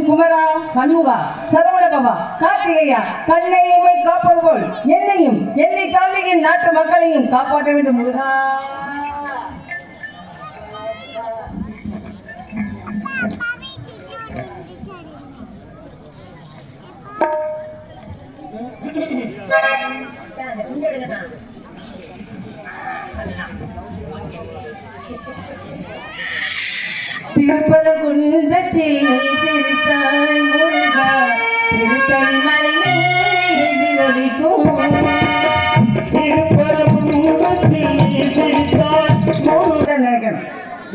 குமரா, சண்முகா, சரவணபவா, கார்த்திகையா, கண்ணையுமை காப்பது போல் என்னையும் என்னை தாண்டிய நாட்டு மக்களையும் காப்பாற்ற வேண்டும் முருகா. திருப்பரங்குன்றத்தில் சிரித்தாய் முருகா, திருத்தணி மலை மீது ஒலிக்கும். நினைக்கணும்.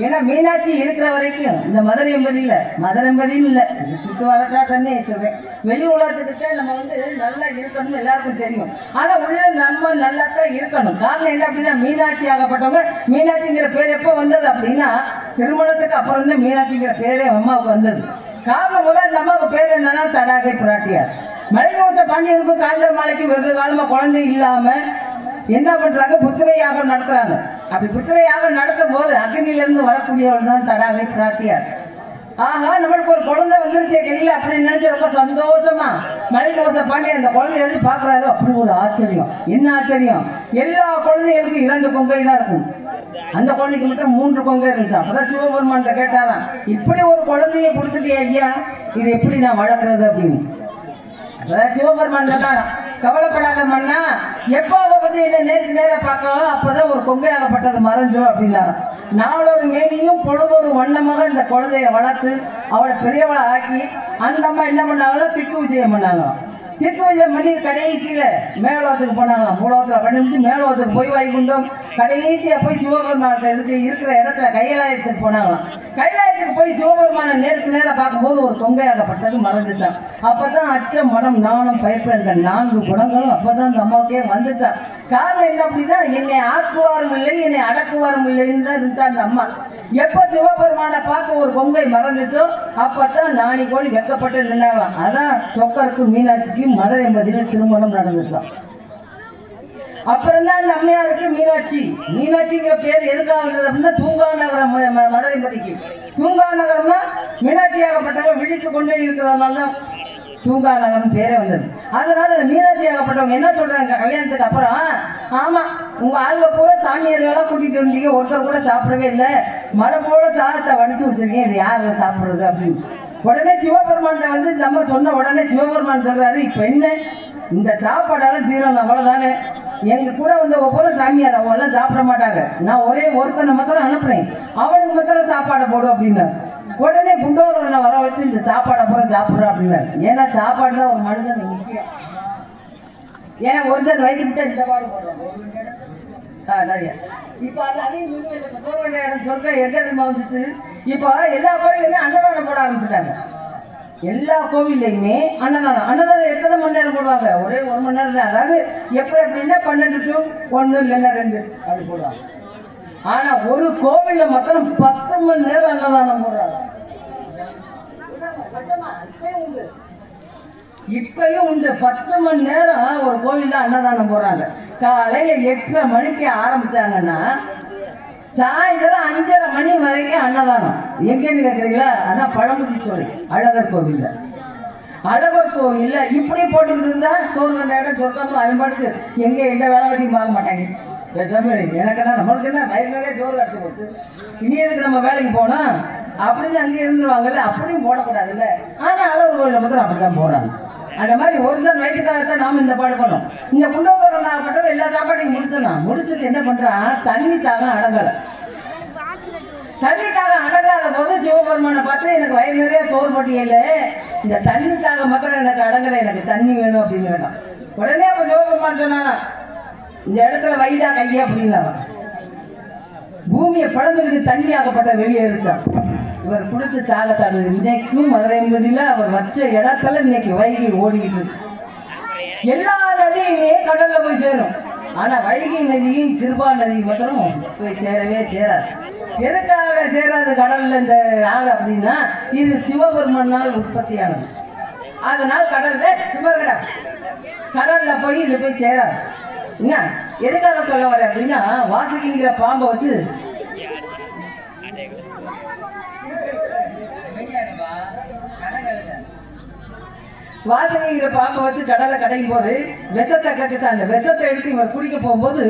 ஏன்னா மீனாட்சி இருக்கிற வரைக்கும் இந்த மதுரை எம்பதின்னு இல்லை, சுற்று வரட்டாட்டே சொல்றேன். வெளி உலகத்துக்கு நம்ம நல்லா இருக்கணும், எல்லாருக்கும் தெரியும். ஆனா உள்ள நம்ம நல்லா தான் இருக்கணும். காரணம் என்ன அப்படின்னா, மீனாட்சி ஆகப்பட்டவங்க மீனாட்சிங்கிற பேர் எப்போ வந்தது அப்படின்னா, திருமணத்துக்கு அப்புறம் தான் மீனாட்சிங்கிற பேரே அம்மாவுக்கு வந்தது. காரணம் முதல்ல இந்த அம்மாவுக்கு பேர் என்னன்னா தடாகை பிராட்டியார். மலைக்கவச பாண்டியனுக்கும் காஞ்சர் மாலைக்கு வெகு காலமா குழந்தை இல்லாம என்ன பண்றாங்க, புத்திரை யாகம் நடத்துறாங்க. அப்படி புத்திரை யாகம் நடத்தும் போது அக்னியிலிருந்து வரக்கூடியவள் தான் தடாகை பிராட்டியார். ஆஹா, நம்மளுக்கு ஒரு குழந்தை வந்துருச்சே கையில் அப்படின்னு நினைச்சு ரொம்ப சந்தோஷமா மலைக்கவச பாண்டியன் அந்த குழந்தைய எழுதி பாக்குறாரு. அப்படி ஒரு ஆச்சரியம். என்ன ஆச்சரியம், எல்லா குழந்தைகளுக்கும் 2 கொங்கை தான் இருக்கும், அந்த குழந்தைக்கு மட்டும் 3 கொங்கை இருந்துச்சு. அப்பதான் சிவபெருமான் கேட்டாராம், இப்படி ஒரு குழந்தைய கொடுத்துட்டே ஐயா, இது எப்படி நான் வளர்க்கறது அப்படின்னு. சிவபெருமான் தான், கவலைப்படாத மன்னா, எப்போ என்ன நேருக்கு நேரம் பார்க்கலாம் அப்பதான் ஒரு கொங்கையாகப்பட்டது மறைஞ்சிடும் அப்படின்னாரு. நாளொரு மேனியும் பொழுதொரு வண்ணமாக இந்த குழந்தைய வளர்த்து அவளை பெரியவளை ஆக்கி அந்த அம்மா என்ன பண்ணாங்களோ திக்கு விஜயம் பண்ணாங்களாம். திக்கு விஜயம் பண்ணி கடைசியில மேலோகத்துக்கு போனாங்களாம். மூலோகத்தில் பண்ணிட்டு மேலோகத்துக்கு போய் வைகுண்டம் கடைசியா போய் சிவபெருமான் இருக்கிற இடத்துல கைலாயத்துக்கு போனாங்களாம். கைலாயத்துக்கு போய் சிவபெருமான நேருக்கு நேரம் பார்க்கும்போது ஒரு கொங்கையாகப்பட்டது மறைஞ்சிச்சான். அப்பதான் அச்சம், மனம், நாணம், பயப்பு இந்த 4 குணங்களும் அப்பதான் அந்த அம்மாவுக்கே வந்துச்சான். காரணம் என்ன அப்படின்னா, என்னை ஆக்குவாரும் இல்லை என்னை அடக்குவாரும் இல்லைன்னு தான் இருந்துச்சா அந்த அம்மா. எப்ப சிவபெருமானை பார்த்து ஒரு கொங்கை மறைஞ்சிச்சோ அப்பதான் நாணி கோழி வெக்கப்பட்டு நின்னாங்களாம். அதான் சொக்கருக்கு மீனாட்சிக்கு மதுரை எம்பதியில திருமணம் நடந்துச்சான். அப்புறம் தான் அந்த அம்மையாருக்கு மீனாட்சிங்கிற பேர் எதுக்காக வந்தது அப்படின்னா, தூங்கா நகரம் மதுரை எம்பதிக்கு. தூங்கா நகரம்னா மீனாட்சி ஆகப்பட்டவங்க விழித்து கொண்டே இருக்கிறதுனால தான் தூங்கா நகரம் பேரே வந்தது. அதனால மீனாட்சி ஆகப்பட்டவங்க என்ன சொல்றாங்க கல்யாணத்துக்கு அப்புறம், ஆமா உங்க ஆளுங்க பூரா சாமியார்களெல்லாம் கூட்டிட்டு வந்தீங்க, ஒருத்தர் கூட சாப்பிடவே இல்லை, மழை போல சாதத்தை வடிச்சு வச்சிருக்கீங்க, இது யாரு சாப்பிடுறது அப்படின்னு. உடனே சிவபெருமான் நம்ம சொன்ன உடனே சிவபெருமான் சொல்றாரு, இப்ப என்ன இந்த சாப்பாடால தீரணும் அவ்வளவுதானே, எங்க கூட ஒவ்வொரு சாமியார் அவங்க எல்லாம் சாப்பிட மாட்டாங்க, நான் ஒரே ஒருத்தனை மாத்திரம் அனுப்புறேன், அவனுக்கு மாத்திரம் சாப்பாடை போடும் அப்படின்னு. உடனே குண்டோதரனை வர வச்சு இந்த சாப்பாடை பூரா சாப்பிட்றோம் அப்படின்னா, ஏன்னா சாப்பாடு தான் ஒரு மனுஷன் முக்கியம். ஏன்னா ஒருத்தன் வயிற்றுக்கிட்ட இந்த பாடு போடுறோம். இப்போ போக வேண்டிய இடம் சொர்க்க எங்க தெரியுமா வந்துச்சு, இப்போ எல்லா கோவிலுமே அன்னதானம் போட ஆரம்பிச்சுட்டாங்க. எல்லா கோவில்லையுமே அன்னதானம் எத்தனை மணி நேரம் போடுவாங்க, ஒரே 1 மணி நேரம் தான். அதாவது எப்படி அப்படின்னா 12 to 1 இல்லைன்னா 2 அப்படி போடுவாங்க. ஆனா ஒரு கோவில்ல மாத்திரம் 10 மணி நேரம் அன்னதானம் போடுறாங்க. இப்பயும் உண்டு 10 மணி நேரம் ஒரு கோவில்ல அன்னதானம் போடுறாங்க. காலையில 8:30 மணிக்கு ஆரம்பிச்சாங்கன்னா சாயந்தரம் 5:30 மணி வரைக்கும் அன்னதானம். எங்கன்னு கேட்குறீங்களா, அதான் பழமுதி சோலை அழகர் கோவில்ல. அழகர் கோவில்ல இப்படி போட்டுக்கிட்டு இருந்தா சோறு வந்த இடம் சொர்க்கணும். அவன் பாட்டுக்கு எங்க எந்த வேலை வெட்டியும் பார்க்க மாட்டாங்க. எனக்குன்னா நம்மளுக்கு என்ன வயிறு நிறைய சோறு கட்டு போச்சு, இனி எதுக்கு நம்ம வேலைக்கு போனா அப்படின்னு அங்கே இருந்துருவாங்கல்ல, அப்படியும் போடக்கூடாதுல்ல. ஆனா அழகர் கோவில்ல மாத்திரம் அப்படிதான் போடுறாங்க. அந்த மாதிரி ஒருத்தர் வயிற்றுக்காகத்தான் நாம இந்த பாடு பண்ணோம். இந்த குண்டோதரன் ஆகப்பட்டவங்க எல்லா சாப்பாட்டையும் முடிச்சுட்டு என்ன பண்றான், தண்ணி தாகம் அடங்கலை. தண்ணிக்காக அடங்காத போது சிவபெருமானை பார்த்து, எனக்கு வயிறு நிறைய சோறு போட்டியல, இந்த தண்ணிக்காக மாத்திரம் எனக்கு அடங்கலை, எனக்கு தண்ணி வேணும் அப்படின்னு வேண்டாம். உடனே அப்ப சிவபெருமான் சொன்னானா, இந்த இடத்துல வைடா கையா அப்படின்னா பூமியை பழந்துக்கிட்டு தண்ணி ஆகப்பட்ட வெளியேறிச்சான். இவர் குடிச்ச தாகத்தாடு இன்னைக்கும் மதுரை என்பதில் அவர் வச்ச இடத்துல இன்னைக்கு வைகை ஓடிக்கிட்டு இருக்கு. எல்லா நதியுமே கடல்ல போய் சேரும், ஆனா வைகை நதியும் கிருபா நதி மாத்திரம் போய் சேரவே சேராது. எதுக்காக சேராது கடல்ல இந்த ஆறு அப்படின்னா இது சிவபெருமனால் உற்பத்தியானது. அதனால் கடல்ல சிவகடா கடல்ல போய் இது போய் சேராது. என்ன எதுக்காக சொல்ல வர அப்படின்னா வாசுகிங்கிற பாம்பை வச்சு வாசனைங்கிற பாம்பை வச்சு கடலை கடையும் போது விஷத்தை கக்கிச்சு. அந்த விஷத்தை எடுத்து இவர் குடிக்க போகும்போது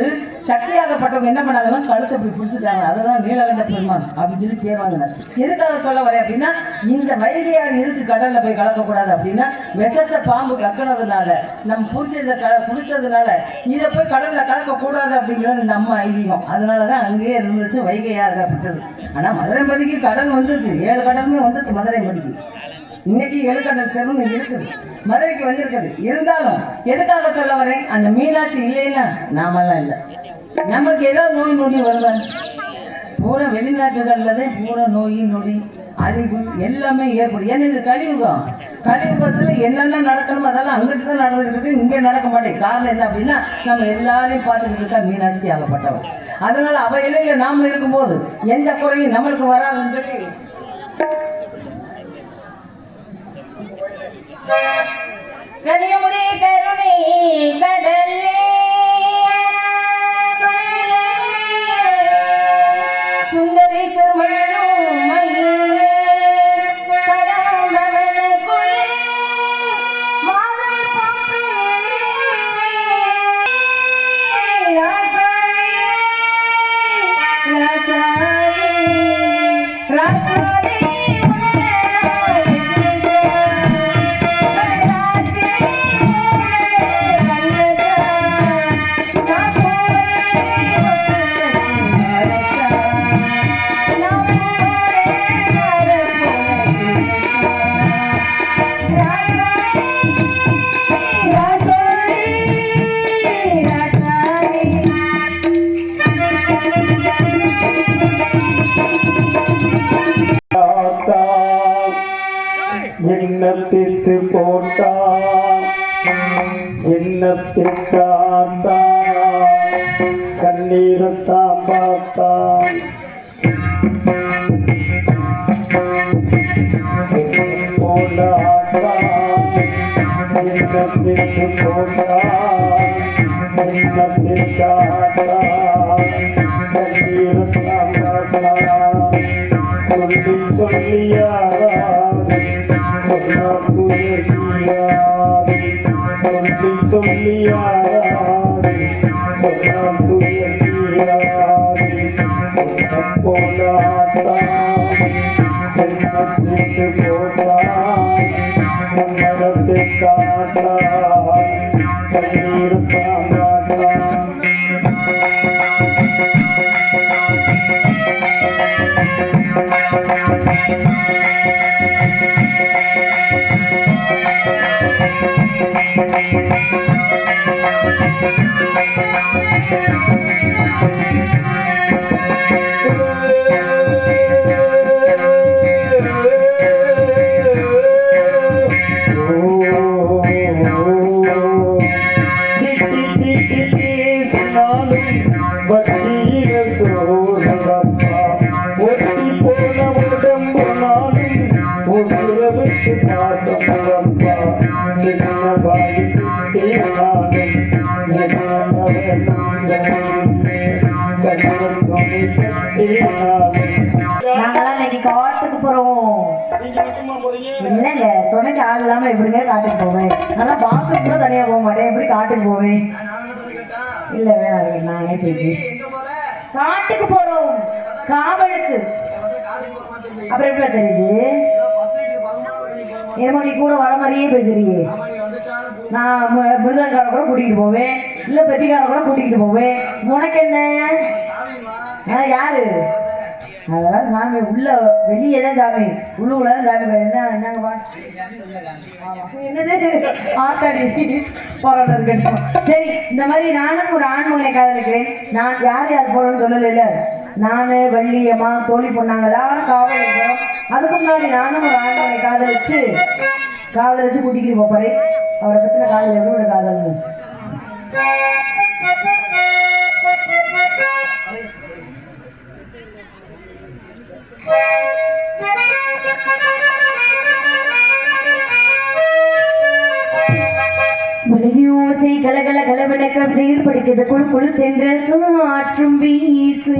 சக்தியாகப்பட்டவங்க என்ன பண்ணாங்கன்னா கழுத்தை இப்படி பிடிச்சிட்டாங்க. அதுதான் நீலகண்ட பெருமான் அப்படின்னு சொல்லி பேர் வாங்கினார். எதுக்காக சொல்ல வரேன் அப்படின்னா இந்த வைகையார் இருக்கு கடல்ல போய் கலக்கக்கூடாது அப்படின்னா விஷத்தை பாம்பு கக்கினதுனால நம்ம குடிச்சதுனால இதை போய் கடல்ல கலக்கக்கூடாது அப்படிங்கிறது இந்த அம்மா ஐதீகம். அதனாலதான் அங்கேயே இருந்துச்சு வைகையாகப்பட்டது. ஆனா மதுரைம்பதிக்கு கடல் வந்துருக்கு, 7 கடலுமே வந்துருக்கு மதுரைம்பதிக்கு. இன்னைக்கு 7 கடல் தெருன்னு இருக்குது, மதுரைக்கு வந்திருக்குது. இருந்தாலும் எதுக்காக சொல்ல வரேன், அந்த மீனாட்சி இல்லைன்னா நாமெல்லாம் இல்லை. நம்மளுக்கு ஏதாவது நோய் நொடி வருவாங்க பூரா வெளிநாட்டுகள்ல தான் பூரா நோய் நொடி அழிவு எல்லாமே ஏற்படும். ஏன்னா இது கலியுகம். கலியுகத்துல என்னென்ன நடக்கணுமோ அதெல்லாம் அங்கிட்டு தான் நடந்துட்டு இருக்கு, இங்கே நடக்க மாட்டேங்குது. காரணம் என்ன அப்படின்னா நம்ம எல்லாரையும் பார்த்துக்கிட்டு இருக்கா மீனாட்சி ஆகப்பட்டவன். அதனால அவ இலையில நாம இருக்கும்போது எந்த குறையும் நம்மளுக்கு வராதுன்னு சொல்லி கனியமுடி கருணை கடலே சுந்தரேஸ்வர் மகளும் மயில் பரமவன கோயில் மாதவர் பாப்பே ராசாவே ராசாவே ராசாவே எண்ணத்தித்து போட்டான் எண்ணத்திட்டான் கண்ணீரத்தான் பார்த்தான் போலாத்தான் எண்ணத்தித்து போட்டான் எண்ணத்திட்டான் கண்ணீரத்தான் பார்த்தான் சொல்லி சொல்லியாரா சொன்னார் துயர்கியார் சொல்லி சொல்லியார் சொன்னார் துயர்கியார் போலாத்தான் ஜென்மத்திற்கு போட்டான் மன்னரத்தை காட்டான் கண்ணீர் காட்டான் நாங்கெல்லாம் இன்னைக்கு காட்டுக்கு போறோம். இல்லைங்க துணைக்கு ஆள் இல்லாம எப்படிங்க காட்டுக்கு போவேன்? நல்லா பாத்ரூம் கூட தனியா போக மாட்டேன், எப்படி காட்டுக்கு போவேன்? இல்ல வேணாம், நான் ஏன் சொல்லி காட்டுக்கு போறோம் காவலுக்கு. அப்புறம் எப்படி தெரியுது? என்னமோ நீ கூட வர மாதிரியே பேசுறீங்க. நான் மிருதங்கார கூட கூட்டிகிட்டு போவேன், இல்லை பெட்டிக்கார கூட கூட்டிகிட்டு போவேன். உனக்கு என்ன? யாரு? அதெல்லாம் சாமி உள்ள வெளியே தான் சாமி, உள்ளுக்குள்ளதான் சாமி. என்னங்கப்பா என்னது ஆத்தாடி போராட்டம் இருக்கட்டும். சரி, இந்த மாதிரி நானும் ஒரு ஆண்மகனை காதலிக்கிறேன். நான் யார் யார் போகணும்னு சொல்லல. நான் வள்ளியம்மா தோழி பொண்ணாங்க எல்லாரும் காவல் இருக்கிறோம். அதுக்கு முன்னாடி நானும் ஒரு ஆண்மகனை காதலிச்சு கூட்டிக்கிட்டு போப்பாரு. அவரை பத்தின காதல் எவ்வளோ காதல்னு கவிதையில் படிக்கிறது குழு குழு தென்றக்கு ஆற்றும் வீசு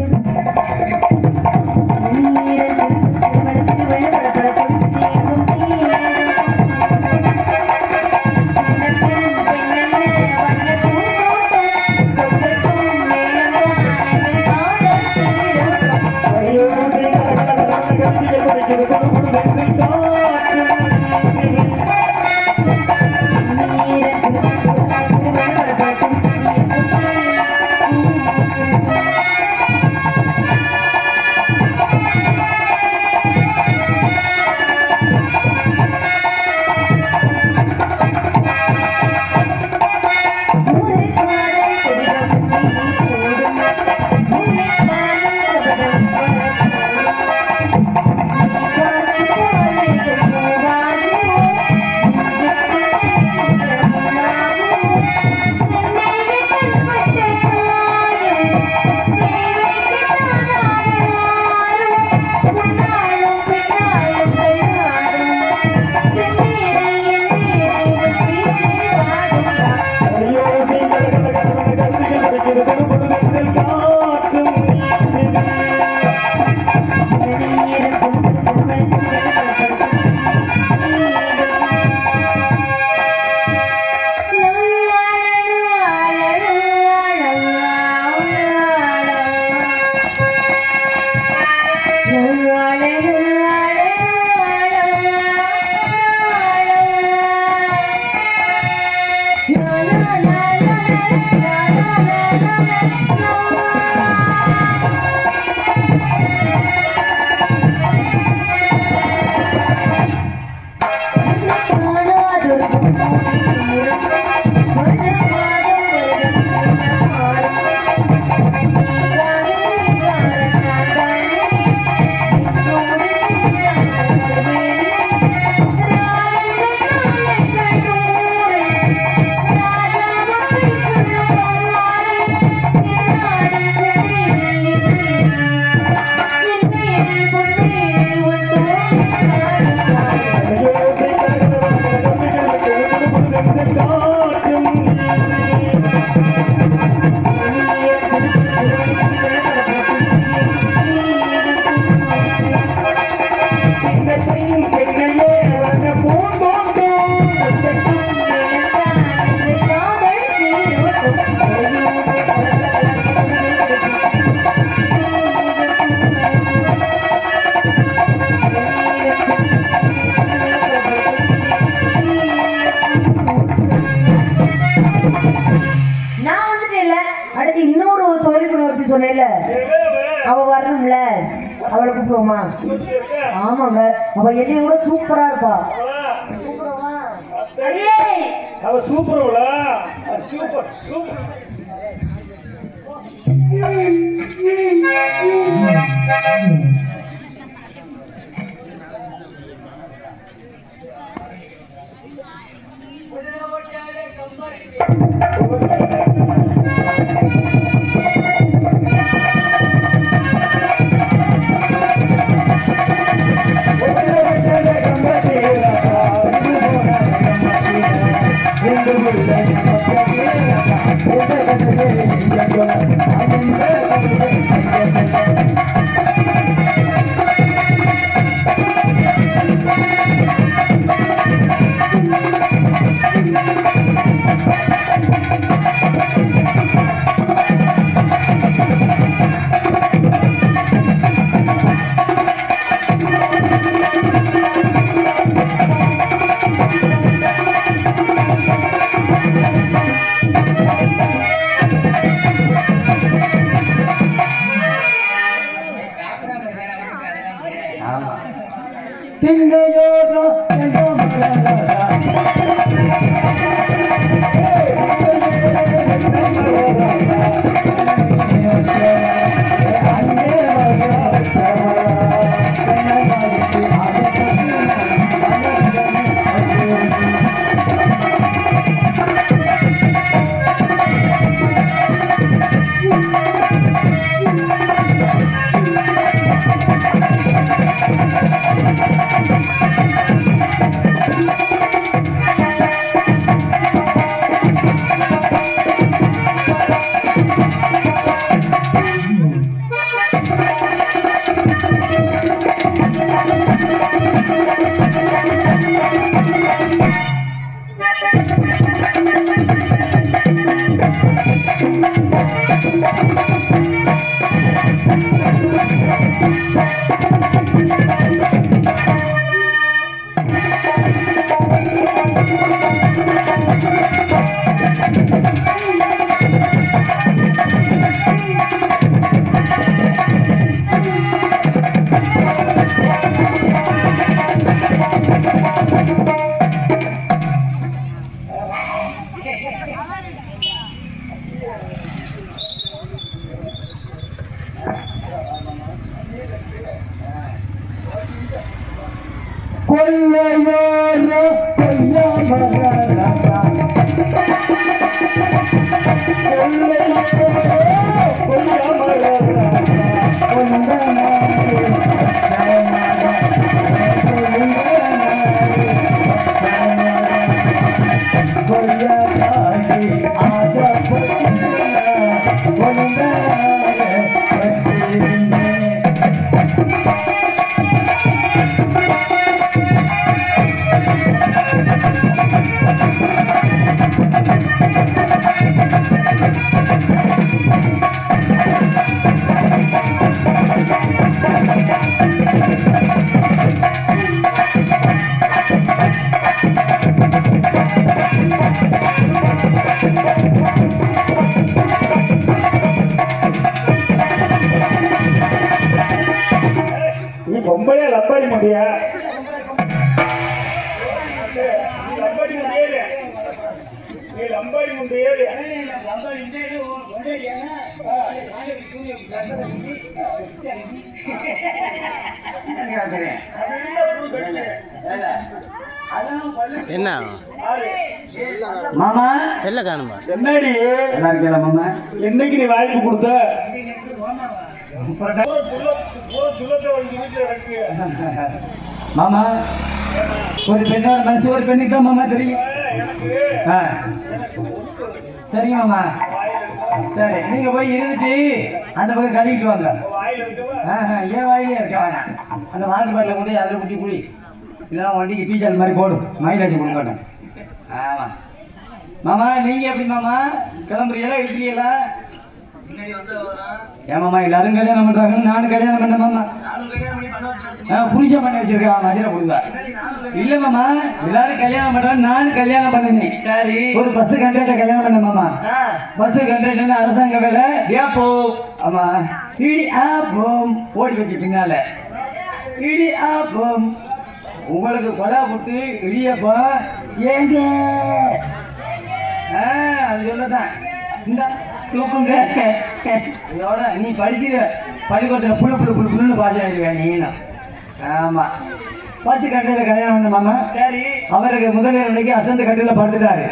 சொன்னேன்ல அவ வரணும்ல, அவளை கூப்பிடுவோமா? ஆமாங்க, அவ என்னைய கூட சூப்பரா இருப்பா. அவ சூப்பர் சூப்பர் சூப்பர். கொல்லையோரோ கொய்யா மரராசா பொம்பளே லப்பாடி முடியா லம்பாடி முடியாது நீ லம்பாடி முடியாது என்ன மாமா செல்ல காணுமா என்னடி நல்லா இருக்கல மாமா என்னைக்கு நீ வாய்ப்பு கொடுத்த மாமா ஒரு பெண்ணோட மனசு ஒரு பெண்ணுக்கு தான் மாமா தெரியும் சரிங்க மாமா சரி நீங்க போய் இருந்துட்டு அந்த பக்கம் கழுவிட்டு வாங்க ஏன் வாயிலே இருக்க வேணாம் அந்த வாட்டர் பாட்டில் கொண்டு அதில் குட்டி குடி இல்லைன்னா வண்டிக்கு டீச்சர் மாதிரி போடும் மைலேஜ் கொடுக்கட்டும் ஆமா மாமா நீங்க எப்படி மாமா கிளம்புறீங்களா இருக்கிறீங்களா ஏமாமா எல்லாரும் கல்யாணம் பண்றாங்க நானும் கல்யாணம் பண்ண மாமா புருஷன் பண்ணி வச்சிருக்கேன் மஜிர கொடுங்க இல்ல மாமா எல்லாரும் கல்யாணம் பண்றாங்க நானும் கல்யாணம் பண்ணேன் சரி ஒரு பஸ் கண்ட்ராக்டர் கல்யாணம் பண்ண மாமா பஸ் கண்ட்ராக்டர் அரசாங்க வேலை ஆமா இடி ஆப்போம் ஓடி வச்சு பின்னால இடி ஆப்போம் உங்களுக்கு கொலா போட்டு இடியப்பா ஏங்க அது சொல்லதான் இந்த தூக்குங்க இதோட நீ படிக்கிற பள்ளிக்கூடத்தில் புல்லு பாஜாயிருவேன் நீனும் ஆமா பஸ் கட்டையில கல்யாணம் பண்ண மாமா சரி அவருக்கு முதலில் இன்னைக்கு அசந்த கட்டையில படுத்துட்டாரு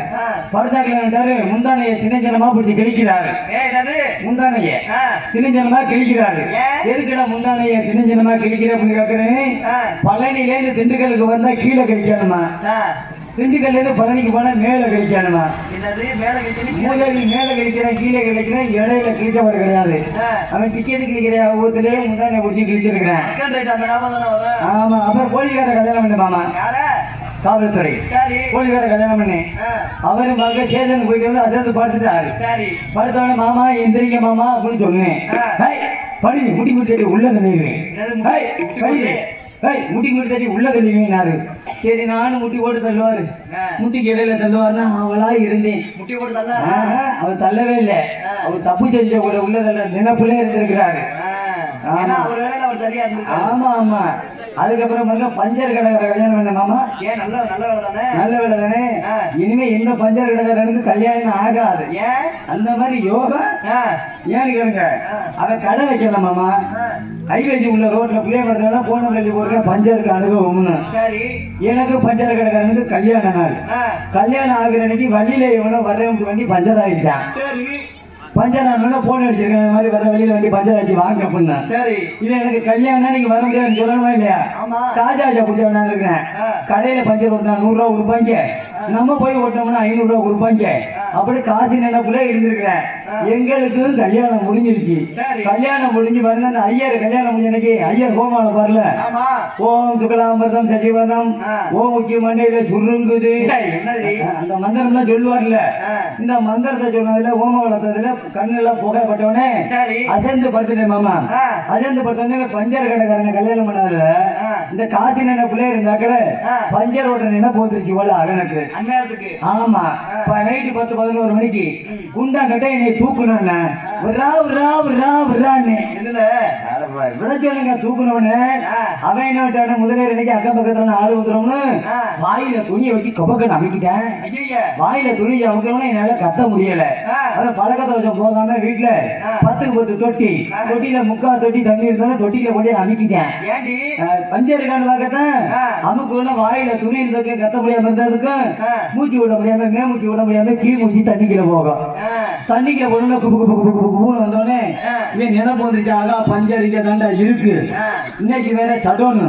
படுத்தாக்கலான்ட்டாரு முந்தானைய சின்ன சின்னமா பிடிச்சி கிழிக்கிறாரு முந்தானைய சின்ன சின்னமா கிழிக்கிறாரு எதுக்குடா முந்தானைய சின்ன சின்னமா கிழிக்கிற அப்படின்னு கேட்கிறேன் பழனில இருந்து திண்டுக்கலுக்கு வந்தா கீழே கிழிக்கணுமா திண்டுக்கல்ல இருந்து பழனிக்கு போனா மேல கிழிக்கணுமா மேல கிழிக்கிறேன் கீழே கிழிக்கிறேன் இடையில கிழிச்சபாடு கிடையாது அவன் டிக்கெட்டு கிழிக்கிற ஊத்துலயே முந்தானை பிடிச்சி கிழிச்சிருக்கிறேன் ஆமா அப்புறம் போலீஸ்கார கல்யாணம் பண்ண மாமா காவல்துறை போலீஸ்கார கல்யாணம் பண்ணி அவரு மக சேதனுக்கு போயிட்டு வந்து அசந்து படுத்துட்டாரு படுத்தவன மாமா எந்திரிக்க மாமா அப்படின்னு சொன்னேன் படி முடி குடி உள்ள தள்ளிடுவேன் முட்டி முடி தட்டி உள்ள தள்ளிவேனாரு சரி நானும் முட்டி போட்டு தள்ளுவாரு முட்டிக்கு இடையில தள்ளுவாருன்னா அவளா இருந்தேன் முட்டி போட்டு தள்ள அவர் தள்ளவே இல்லை அவர் தப்பு செஞ்ச கூட உள்ள தள்ள நினைப்புல இருந்திருக்கிறாரு ஆமா ஆமா அதுக்கப்புறம் பஞ்சர் கடைக்கார கல்யாணம் பண்ண மாமா நல்ல வேலை தானே இனிமே எந்த பஞ்சர் கடைக்காரனுக்கு கல்யாணம் ஆகாது அந்த மாதிரி யோகா ஏன்னு கேளுங்க அவன் கடை வைக்கல மாமா ஹைவேஸ் உள்ள ரோட்ல பிள்ளைய பார்த்தா போன கல்வி போடுறேன் பஞ்சருக்கு அனுபவம்னு எனக்கு பஞ்சர் கடைக்காரனுக்கு கல்யாண நாள் கல்யாணம் ஆகுற அன்னைக்கு வழியில எவனோ வர்றவங்க வண்டி பஞ்சர் ஆயிடுச்சான் பஞ்சர் ஆனா போன் அடிச்சிருக்கேன் இந்த மாதிரி வர வெளியில வண்டி பஞ்சர் ஆச்சு வாங்க அப்படின்னா சரி இது எனக்கு கல்யாணம் நீங்க வர முடியாதுன்னு சொல்லணுமா இல்லையா காஜாஜா பிடிச்ச நான் இருக்கிறேன் கடையில பஞ்சர் ஓட்டினா 100 ரூபா கொடுப்பாங்க நம்ம போய் ஓட்டினோம்னா 500 ரூபா கொடுப்பாங்க அப்படி காசு நினைப்புல இருந்திருக்கிறேன் எங்களுக்கு கல்யாணம் முடிஞ்சிருச்சு கல்யாணம் முடிஞ்சு பாருங்க அந்த ஐயர் கல்யாணம் முடிஞ்ச அன்னைக்கு ஐயர் ஹோமால பாருல ஓம் சுகலாமிரதம் சசிவதம் ஓம் முக்கிய மண்டையில சுருங்குது அந்த மந்திரம் தான் சொல்லுவார்ல இந்த மந்திரத்தை சொன்னதுல ஓம வளர்த்ததுல கண்ணெல்லாம் புகைப்பட்டவனே அசந்து படுத்துட்டேன் மாமா அசந்து படுத்தோடனே பஞ்சர் கடைக்காரங்க கல்யாணம் பண்ணாதுல இந்த காசு நினைப்புல இருந்தாக்கல பஞ்சர் ஓட்ட நினைப்பு வந்துருச்சு போல அவனுக்கு ஆமா நைட்டு 10-11 மணிக்கு குண்டா கட்ட என்னை தூக்குனான்னு விட சொல்லுங்க தூக்கணும்னு அவன் என்ன விட்டான முதல்ல இன்னைக்கு அக்கம் பக்கத்துல ஆளு வந்துடும்னு வாயில துணியை வச்சு கொபக்கன்னு அமைக்கிட்டேன். வாயில துணியை அமுக்கணும்னு என்னால கத்த முடியல. அவன் பழக்கத்தை வச்சம் போகாம வீட்டுல 10 தொட்டி தொட்டியில 3/4 தொட்டி தண்ணி இருந்தாலும் தொட்டியில கொண்டு அமைக்கிட்டேன். பஞ்சர் இருக்கான்னு பார்க்கத்தான் அமுக்குள்ள வாயில துணி இருந்ததுக்கு கத்த முடியாம இருந்ததுக்கும் மூச்சு விட முடியாம மேமூச்சு விட முடியாம கீ மூச்சு தண்ணிக்குள்ள போகும். தண்ணிக்குள்ள போனோம்னா குப்பு குப்பு குப்பு குப்பு குப்புன்னு வந்தோடனே இவன் நினைப்பு வந்துச்சு, ஆகா பஞ்சரிக்க தாண்டா இருக்கு. இன்னைக்கு வேற சடோனு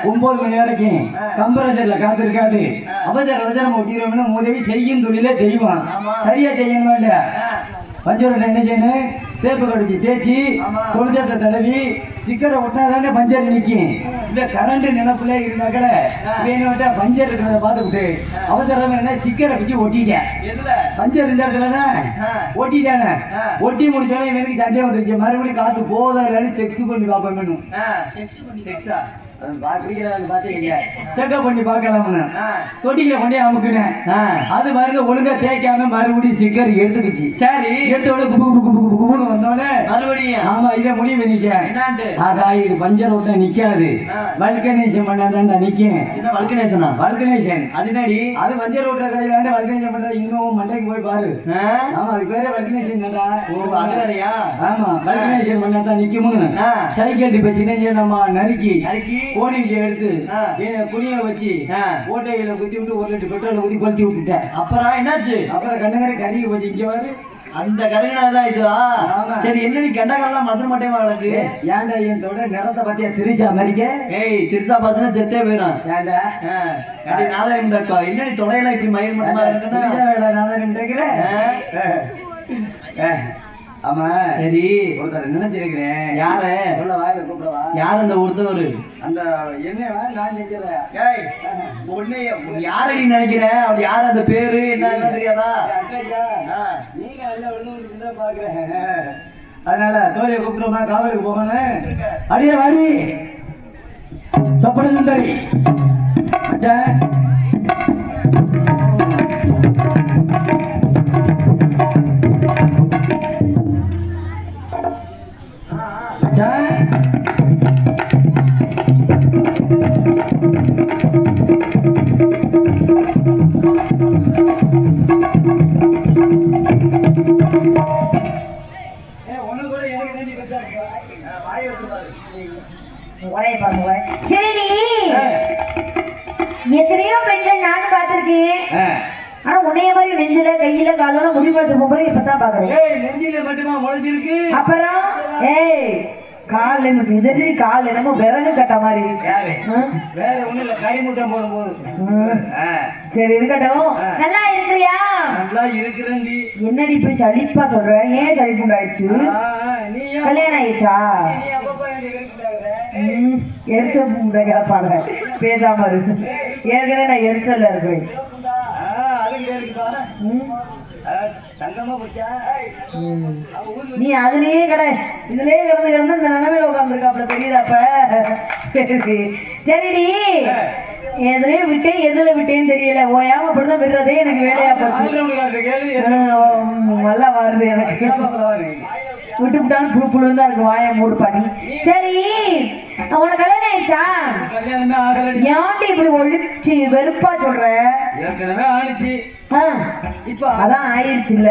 9 மணி வரைக்கும் கம்பரேச்சர்ல காத்து இருக்காது. அவசரம் ஒட்டிடுவோம்னு உதவி செய்யும் தொழிலே தெய்வம். சரியா செய்யணுமா இல்லையா? பஞ்சர் என்ன செய்யணும்? தேப்பு கடிச்சு தேய்ச்சி தொழிற்சத்தை தடவி ஸ்டிக்கரை ஒட்டினாதானே பஞ்சர் நிற்கும். இல்லை கரண்ட் நினைப்புல இருந்தாக்கல வேணும்ட்டா பஞ்சர் இருக்கிறத பார்த்துக்கிட்டு அவசரம் என்ன ஸ்டிக்கரை வச்சு ஒட்டிட்டேன். பஞ்சர் இந்த இடத்துல தான் ஒட்டிட்டானே. ஒட்டி முடிச்சாலும் எனக்கு சந்தேகம் வந்துருச்சு. மறுபடியும் காத்து போதா இல்லைன்னு செக் பண்ணி பார்ப்போம். செக்அப் பண்ணி பார்க்கலாம்னு தொட்டியில கொண்டே அமுக்குனேன். அது மாதிரி ஒழுங்கா தேய்க்காம மறுபடியும் ஸ்டிக்கர் எடுத்துக்கிச்சு. சரி எடுத்தோட குப்புன்னு வந்தோடனே மறுபடியும் ஆமா இதை முடிவு நிக்க ஆகா இது பஞ்சர் விட்டா நிக்காது. வல்கனேஷன் பண்ணாதான் நிக்கும். வல்கனேஷன் அதுனாடி அது பஞ்சர் விட்ட கடையில வல்கனேஷன் பண்ற இன்னும் மண்டைக்கு போய் பாரு. ஆமா அது பேரே வல்கனேஷன் தான்டா. ஆமா வல்கனேஷன் பண்ணாதான் நிக்கும்னு சைக்கிள் டிபெசினே நம்ம நறுக்கி கோணி எடுத்து குனிய வச்சு ஓட்டையில குத்தி விட்டு 1 லிட்டர் பெட்ரோல ஊத்தி கொளுத்தி விட்டுட்டேன். அப்புறம் என்னாச்சு? அப்புறம் கண்டகரை கருகி போச்சு. இங்க வரு அந்த கருகினாதான் இதுவா? சரி என்ன நீ கண்டகரெல்லாம் மச மாட்டேமா கிடக்கு? ஏன்டா என் தொட நிறத்தை பத்தியா திருச்சா மறிக்க? திருச்சா பாத்துனா செத்தே போயிடும். ஏன்டா நாதாரியம் என்னடி தொடையெல்லாம் இப்படி மயில் மட்டுமா இருக்குன்னா நாதாரியம் கேட்கிறேன். ஆமா சரி ஒருத்தர் நினைச்சிருக்கிறேன். யார சொல்ல வாயில கூப்பிடவா? யார் அந்த ஒருத்தவர்? அந்த என்னவா நான் நினைக்கிறேன். உன்னை யாரடி நினைக்கிற? அவர் யார்? அந்த பேரு என்ன தெரியாதா? நீங்க நல்லா விழுந்து பாக்குறேன். அதனால தோழியை கூப்பிடுமா காவலுக்கு போகணும். அடியே வாடி சொப்பன சுந்தரி சரி எத்தனையோ பெண்கள் நானும் பார்த்திருக்கேன். ஆனா உன்னைய மாதிரி நெஞ்சில கையில காலெல்லாம் முடி வச்ச பொம்பளை இப்பதான் பாக்குறேன். நெஞ்சில மட்டுமா முளைச்சிருக்கு? அப்புறம் கால் இதே கால் என்னமோ விறகு கட்ட மாதிரி வேற ஒண்ணு இல்ல கறி முட்டை போடும் போது. சரி இருக்கட்டும். நல்லா இருக்கிறியா? நல்லா இருக்கிறேன். என்னடி இப்படி சலிப்பா சொல்ற? ஏன் சலிப்பு உண்டாயிடுச்சு? கல்யாணம் ஆயிடுச்சா? எரிச்சல் கிளப்பாங்க பேசாம இருக்கு. ஏற்கனவே நான் எரிச்சல்ல இருக்கிறேன். நீ அதுலயே கடை இதுலயே கிடந்து கிடந்து இந்த நிலைமையில உட்காந்துருக்காப்ல தெரியுதாப்ப? சரிடி எதுலயே விட்டேன் எதுல விட்டேன்னு தெரியல. ஓயாம அப்படிதான் விடுறதே எனக்கு வேலையா போச்சு. நல்லா வருது எனக்கு. விட்டு விட்டான்னு புழு புழு தான் இருக்கு. வாயை மூடு பண்ணி. சரி உனக்கு கல்யாணம் ஆயிடுச்சா? ஏன்டி இப்படி ஒழிச்சு வெறுப்பா சொல்ற? ஏற்கனவே ஆனிச்சு. இப்ப அதான் ஆயிடுச்சு இல்ல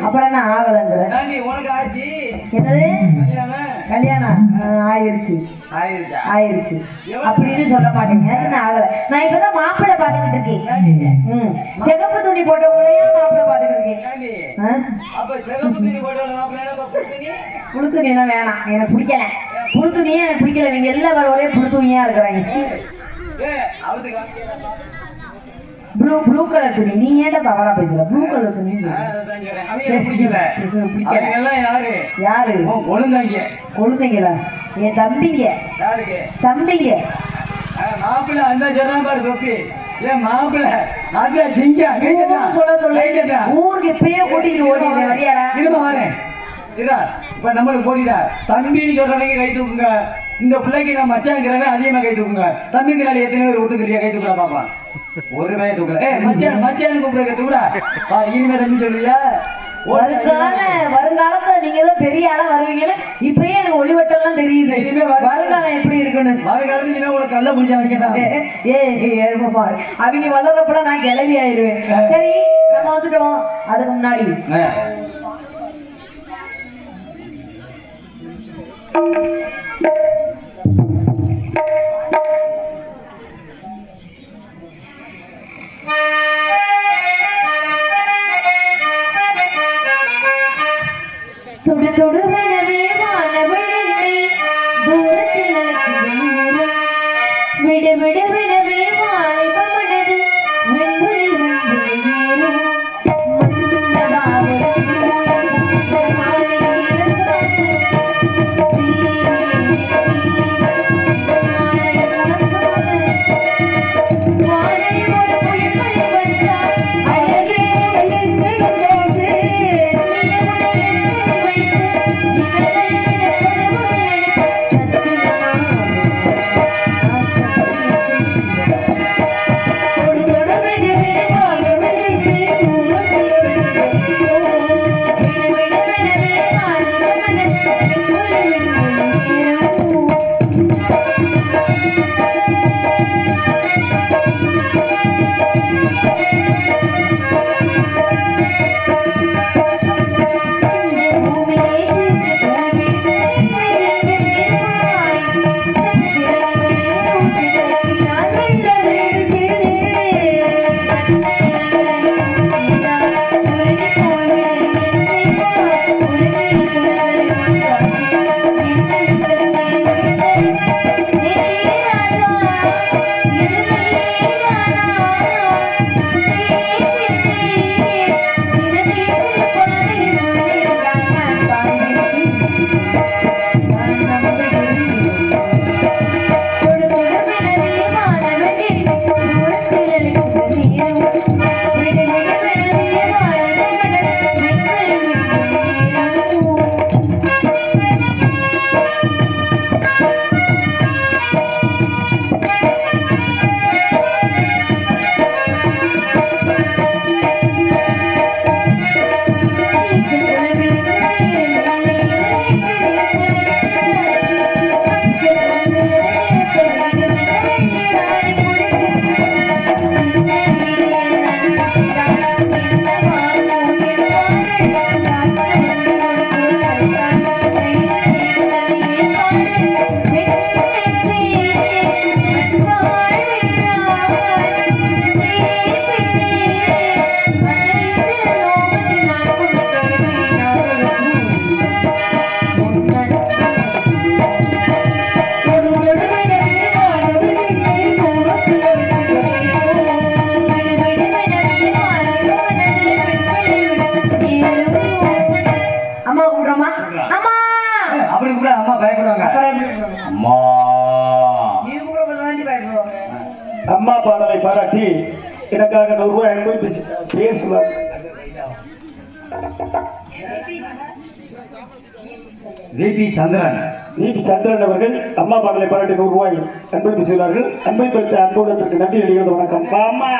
அப்புறம் என்ன ஆகலங்கிற? என்னது கல்யாணம் ஆயிருச்சு ஆயிருச்சு அப்படின்னு சொல்ல மாட்டீங்க. என்ன ஆகல? நான் இப்பதான் மாப்பிள்ளை பாத்துக்கிட்டு இருக்கேன். சிகப்பு துணி போட்டவங்களையும் மாப்பிள்ளை பாத்துக்கிட்டு இருக்கேன். புழு துணி எல்லாம் வேணாம் எனக்கு பிடிக்கல. புழு துணியே எனக்கு பிடிக்கல. இவங்க எல்லாம் வர ஒரே புழு துணியா இருக்கிறாங்க. ப்ளூ கலர் துணி. நீ ஏன்டா தவறா பேசுற? ப்ளூ கலர் துணி யாரு? கொழுந்தைங்களா? என் தம்பிங்க. தம்பிங்க மாப்பிள்ள அந்த சொல்றான் பாரு தொப்பி. ஏன் மாப்பிள்ள அது சிங்க சொல்ல சொல்ல ஊருக்கு இப்பயே கூட்டிட்டு ஓடிடுறேன். வரியாடா? இருமா வரேன். இப்ப நம்மளுக்கு போட்டிடா தம்பின்னு சொல்றவங்க கை தூக்குங்க. இந்த பிள்ளைக்கு நான் மச்சாங்கிறவன் அதிகமா கை தூக்குங்க. தம்பிங்கிறால எத்தனை பேர் ஒத்துக்கிறியா? கை தூக்கல பாப்பா. ஒரு பையன் தூக்கல. மச்சான் மச்சான்னு கூப்பிடுற தூக்கல. இனிமே தம்பி சொல்லுவியா? வருங்காலத்துல நீங்க தான் பெரிய ஆளா வருவீங்கன்னு இப்பயே எனக்கு ஒளிவட்டம்லாம் தெரியுது. இனிமே வருங்காலம் எப்படி இருக்குன்னு வருங்காலத்துல இனிமே உங்களுக்கு கல்ல புடிச்ச வைக்கதான். அவங்க வளர்றப்பல நான் கிளவி ஆயிருவேன். சரி நம்ம வந்துட்டோம். அதுக்கு முன்னாடி தொடு தொடு மனமே வானவள் என்னை தூரத்தில் அழைத்து வெளிவரும். விடு விடு விடவே வாலிப மனது வெண்வெளி வந்து வெளியேறும். மன்னதாவதும் மாலையில் இறங்காது. வானில் ஒரு புயல் மழை வந்தால் அழகே அப்படி கூட அம்மா பயப்படுவாங்க. அம்மா அம்மா பாடலை பாராட்டி எனக்காக 100 ரூபாய் அன்பு பேசுவார். விபி சந்திரன் அவர்கள் அம்மா பாடலை பாராட்டி 100 ரூபாய் அன்பு பேசுகிறார்கள். அன்பை படுத்த அன்புடத்திற்கு நன்றி அடிக்கிறது. வணக்கம். அம்மா